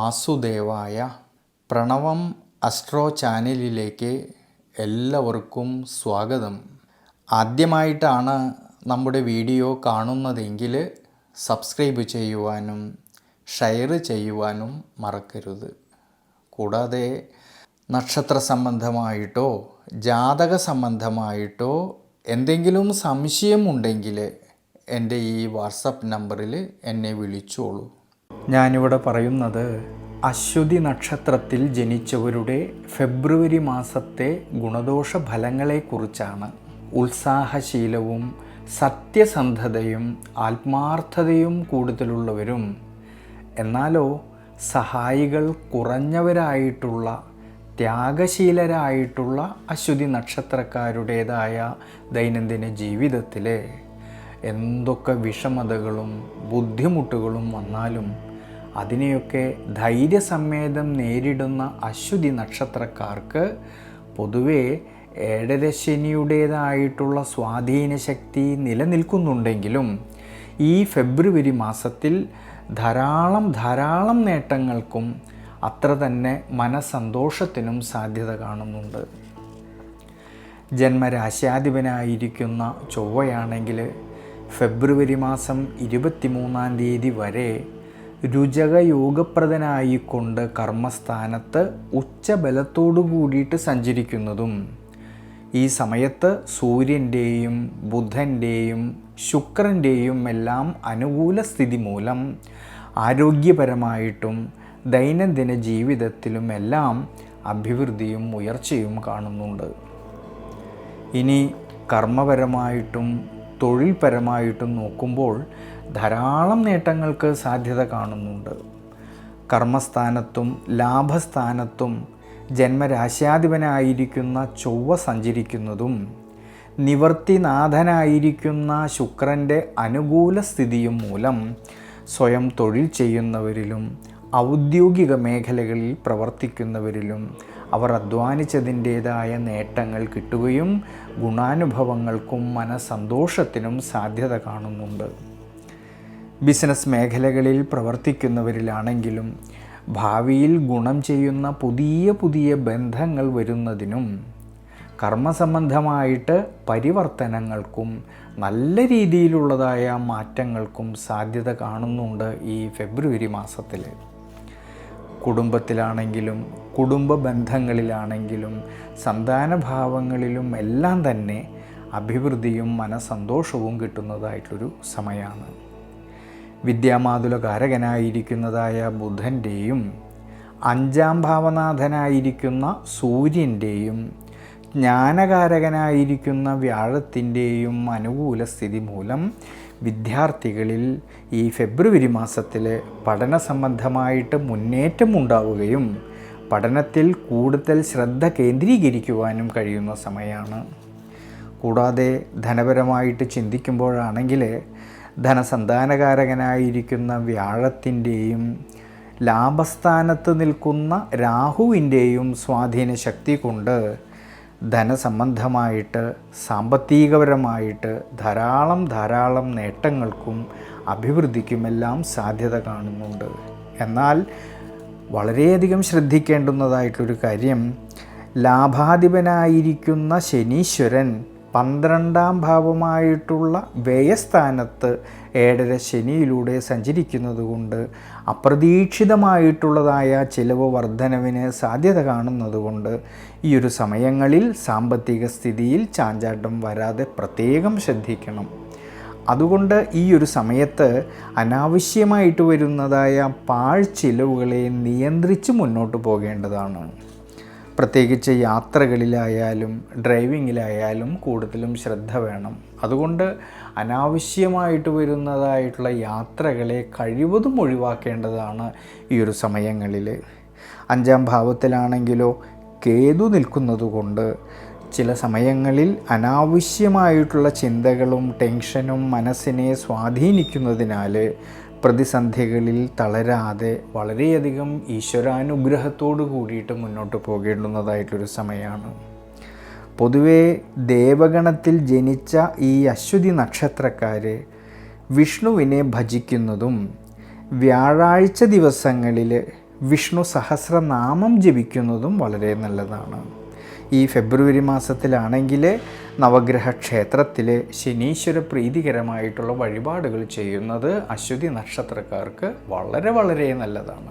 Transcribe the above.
വാസുദേവായ. പ്രണവം അസ്ട്രോ ചാനലിലേക്ക് എല്ലാവർക്കും സ്വാഗതം. ആദ്യമായിട്ടാണ് നമ്മുടെ വീഡിയോ കാണുന്നതെങ്കിൽ സബ്സ്ക്രൈബ് ചെയ്യുവാനും ഷെയർ ചെയ്യുവാനും മറക്കരുത്. കൂടാതെ നക്ഷത്ര സംബന്ധമായിട്ടോ ജാതക സംബന്ധമായിട്ടോ എന്തെങ്കിലും സംശയമുണ്ടെങ്കിൽ എൻ്റെ ഈ വാട്സപ്പ് നമ്പറിൽ എന്നെ വിളിച്ചോളൂ. ഞാനിവിടെ പറയുന്നത് അശ്വതി നക്ഷത്രത്തിൽ ജനിച്ചവരുടെ ഫെബ്രുവരി മാസത്തെ ഗുണദോഷ ഫലങ്ങളെക്കുറിച്ചാണ്. ഉത്സാഹശീലവും സത്യസന്ധതയും ആത്മാർത്ഥതയും കൂടുതലുള്ളവരും എന്നാലോ സഹായികൾ കുറഞ്ഞവരായിട്ടുള്ള ത്യാഗശീലരായിട്ടുള്ള അശ്വതി നക്ഷത്രക്കാരുടേതായ ദൈനംദിന ജീവിതത്തിൽ എന്തൊക്കെ വിഷമതകളും ബുദ്ധിമുട്ടുകളും വന്നാലും അതിനെയൊക്കെ ധൈര്യസമേതം നേരിടുന്ന അശ്വതി നക്ഷത്രക്കാർക്ക് പൊതുവെ ഏഴരശനിയുടേതായിട്ടുള്ള സ്വാധീന ശക്തി നിലനിൽക്കുന്നുണ്ടെങ്കിലും ഈ ഫെബ്രുവരി മാസത്തിൽ ധാരാളം നേട്ടങ്ങൾക്കും അത്ര തന്നെ മനസ്സന്തോഷത്തിനും സാധ്യത കാണുന്നുണ്ട്. ജന്മരാശ്യാധിപനായിരിക്കുന്ന ചൊവ്വയാണെങ്കിൽ ഫെബ്രുവരി മാസം 23-ാം തീയതി വരെ രുചകയോഗപ്രദനായിക്കൊണ്ട് കർമ്മസ്ഥാനത്ത് ഉച്ചബലത്തോടു കൂടിയിട്ട് സഞ്ചരിക്കുന്നതും ഈ സമയത്ത് സൂര്യൻ്റെയും ബുധൻ്റെയും ശുക്രൻ്റെയും എല്ലാം അനുകൂല സ്ഥിതി മൂലം ആരോഗ്യപരമായിട്ടും ദൈനംദിന ജീവിതത്തിലുമെല്ലാം അഭിവൃദ്ധിയും ഉയർച്ചയും കാണുന്നുണ്ട്. ഇനി കർമ്മപരമായിട്ടും തൊഴിൽപരമായിട്ടും നോക്കുമ്പോൾ ധാരാളം നേട്ടങ്ങൾക്ക് സാധ്യത കാണുന്നുണ്ട്. കർമ്മസ്ഥാനത്തും ലാഭസ്ഥാനത്തും ജന്മരാശ്യാധിപനായിരിക്കുന്ന ചൊവ്വ സഞ്ചരിക്കുന്നതും നിവർത്തിനാഥനായിരിക്കുന്ന ശുക്രൻ്റെ അനുകൂല സ്ഥിതിയും മൂലം സ്വയം തൊഴിൽ ചെയ്യുന്നവരിലും ഔദ്യോഗിക മേഖലകളിൽ പ്രവർത്തിക്കുന്നവരിലും അവർ അധ്വാനിച്ചതിൻ്റേതായ നേട്ടങ്ങൾ കിട്ടുകയും ഗുണാനുഭവങ്ങൾക്കും മനസ്സന്തോഷത്തിനും സാധ്യത കാണുന്നുണ്ട്. ബിസിനസ് മേഖലകളിൽ പ്രവർത്തിക്കുന്നവരിലാണെങ്കിലും ഭാവിയിൽ ഗുണം ചെയ്യുന്ന പുതിയ ബന്ധങ്ങൾ വരുന്നതിനും കർമ്മസംബന്ധമായിട്ട് പരിവർത്തനങ്ങൾക്കും നല്ല രീതിയിലുള്ളതായ മാറ്റങ്ങൾക്കും സാധ്യത കാണുന്നുണ്ട് ഈ ഫെബ്രുവരി മാസത്തിൽ. കുടുംബത്തിലാണെങ്കിലും കുടുംബ ബന്ധങ്ങളിലാണെങ്കിലും സന്താനഭാവങ്ങളിലും എല്ലാം തന്നെ അഭിവൃദ്ധിയും മനസ്സന്തോഷവും കിട്ടുന്നതായിട്ടൊരു സമയമാണ്. വിദ്യാമാതുലകാരകനായിരിക്കുന്നതായ ബുധൻ്റെയും 5-ാം ഭാവനാഥനായിരിക്കുന്ന സൂര്യൻ്റെയും ജ്ഞാനകാരകനായിരിക്കുന്ന വ്യാഴത്തിൻ്റെയും അനുകൂല സ്ഥിതി മൂലം വിദ്യാർത്ഥികളിൽ ഈ ഫെബ്രുവരി മാസത്തിൽ പഠന സംബന്ധമായിട്ട് മുന്നേറ്റം ഉണ്ടാവുകയും പഠനത്തിൽ കൂടുതൽ ശ്രദ്ധ കേന്ദ്രീകരിക്കുവാനും കഴിയുന്ന സമയമാണ്. കൂടാതെ ധനപരമായിട്ട് ചിന്തിക്കുമ്പോഴാണെങ്കിൽ ധനസന്താനകാരകനായിരിക്കുന്ന വ്യാഴത്തിൻ്റെയും ലാഭസ്ഥാനത്ത് നിൽക്കുന്ന രാഹുവിൻ്റെയും സ്വാധീന ശക്തി കൊണ്ട് ധനസംബന്ധമായിട്ട് സാമ്പത്തികപരമായിട്ട് ധാരാളം നേട്ടങ്ങൾക്കും അഭിവൃദ്ധിക്കുമെല്ലാം സാധ്യത കാണുന്നുണ്ട്. എന്നാൽ വളരെയധികം ശ്രദ്ധിക്കേണ്ടുന്നതായിട്ടൊരു കാര്യം, ലാഭാധിപനായിരിക്കുന്ന ശനീശ്വരൻ 12-ാം ഭാവമായിട്ടുള്ള വ്യയസ്ഥാനത്ത് 7-ര ശനിയിലൂടെ സഞ്ചരിക്കുന്നത് കൊണ്ട് അപ്രതീക്ഷിതമായിട്ടുള്ളതായ ചിലവ് വർധനവിന് സാധ്യത കാണുന്നതുകൊണ്ട് ഈ ഒരു സമയങ്ങളിൽ സാമ്പത്തിക സ്ഥിതിയിൽ ചാഞ്ചാട്ടം വരാതെ പ്രത്യേകം ശ്രദ്ധിക്കണം. അതുകൊണ്ട് ഈ ഒരു സമയത്ത് അനാവശ്യമായിട്ട് വരുന്നതായ പാഴ്ചിലവുകളെ നിയന്ത്രിച്ച് മുന്നോട്ട് പോകേണ്ടതാണ്. പ്രത്യേകിച്ച് യാത്രകളിലായാലും ഡ്രൈവിങ്ങിലായാലും കൂടുതലും ശ്രദ്ധ വേണം. അതുകൊണ്ട് അനാവശ്യമായിട്ട് വരുന്നതായിട്ടുള്ള യാത്രകളെ കഴിവതും ഒഴിവാക്കേണ്ടതാണ് ഈ ഒരു സമയങ്ങളിൽ. 5-ാം ഭാവത്തിലാണെങ്കിലോ കേതു നിൽക്കുന്നതുകൊണ്ട് ചില സമയങ്ങളിൽ അനാവശ്യമായിട്ടുള്ള ചിന്തകളും ടെൻഷനും മനസ്സിനെ സ്വാധീനിക്കുന്നതിനാൽ പ്രതിസന്ധികളിൽ തളരാതെ വളരെയധികം ഈശ്വരാനുഗ്രഹത്തോടു കൂടിയിട്ട് മുന്നോട്ട് പോകേണ്ടുന്നതായിട്ടൊരു സമയമാണ്. പൊതുവേ ദേവഗണത്തിൽ ജനിച്ച ഈ അശ്വതി നക്ഷത്രക്കാർ വിഷ്ണുവിനെ ഭജിക്കുന്നതും വ്യാഴാഴ്ച ദിവസങ്ങളിൽ വിഷ്ണു സഹസ്രനാമം ജപിക്കുന്നതും വളരെ നല്ലതാണ്. ഈ ഫെബ്രുവരി മാസത്തിലാണെങ്കിൽ നവഗ്രഹ ക്ഷേത്രത്തിൽ ശനീശ്വര പ്രീതികരമായിട്ടുള്ള വഴിപാടുകൾ ചെയ്യുന്നത് അശ്വതി നക്ഷത്രക്കാർക്ക് വളരെ വളരെ നല്ലതാണ്.